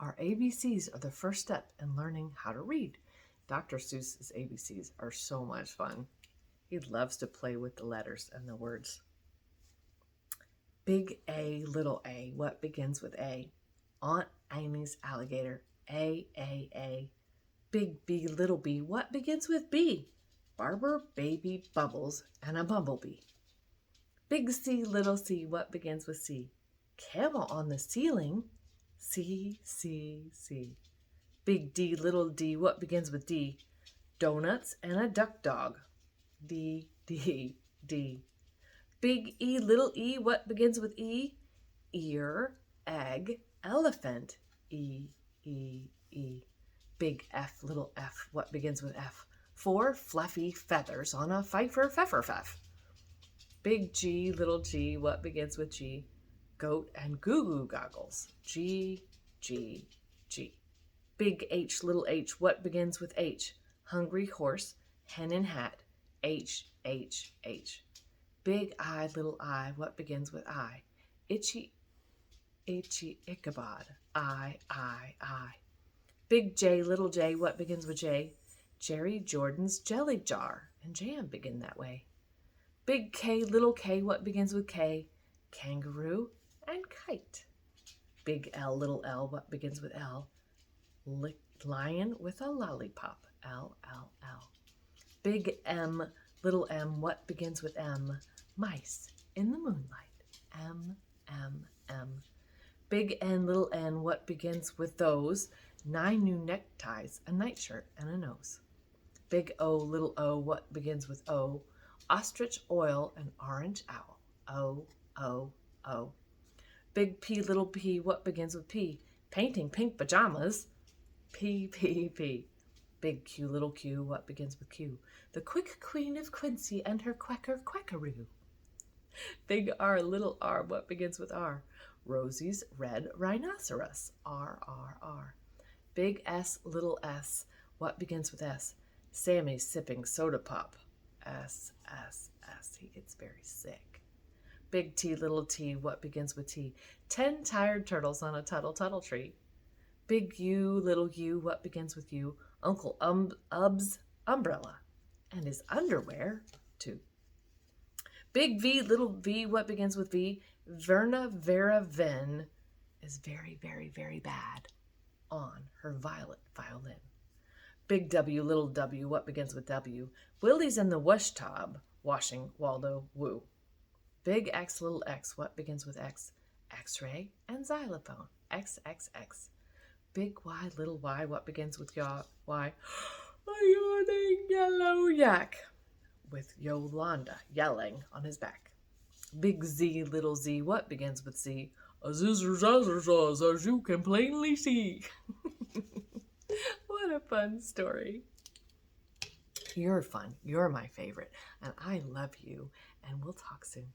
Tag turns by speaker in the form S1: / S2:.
S1: Our ABCs are the first step in learning how to read. Dr. Seuss's ABCs are so much fun. He loves to play with the letters and the words. Big A, little a, what begins with A? Aunt Amy's alligator, A. Big B, little b, what begins with B? Barber, baby, bubbles, and a bumblebee. Big C, little c, what begins with C? Camel on the ceiling, C. Big D, little d, what begins with D? Donuts and a duck dog, D. Big E, little e, what begins with E? Ear, egg, elephant, E. Big F, little f, what begins with F? 4 fluffy feathers on a fifer pfefferpfeff. Big G, little g, what begins with G? Goat and goo-goo goggles, G. Big H, little h, what begins with H? Hungry horse, hen in hat, H. Big I, little I, what begins with I? Itchy Ichabod, I. Big J, little j, what begins with J? Jerry Jordan's jelly jar and jam begin that way. Big K, little k, what begins with K? Kangaroo and kite. Big L, little l, what begins with L? Lion with a lollipop, L. Big M, little m, what begins with M? Mice in the moonlight, M. Big N, little n, what begins with those? 9 new neckties, a nightshirt, and a nose. Big O, little o, what begins with O? Ostrich oil and orange owl, O. Big P, little p, what begins with P? Painting pink pajamas, P. Big Q, little q, what begins with Q? The quick queen of Quincy and her quackaroo. Big R, little r, what begins with R? Rosie's red rhinoceros, R. Big S, little s, what begins with S? Sammy's sipping soda pop, S. He gets very sick. Big T, little t, what begins with T? 10 tired turtles on a tuttle tree. Big U, little u, what begins with U? Uncle Ub's umbrella and his underwear, too. Big V, little v, what begins with V? Verna Vera Ven is very, very, very bad on her violet violin. Big W, little w, what begins with W? Willie's in the wash tub washing Waldo Woo. Big X, little x, what begins with X? X-ray and xylophone, XXX. Big Y, little y, what begins with Y? A yawning yellow yak with Yolanda yelling on his back. Big Z, little z, what begins with Z? A zizzer as you can plainly see. What a fun story. You're fun. You're my favorite. And I love you. And we'll talk soon.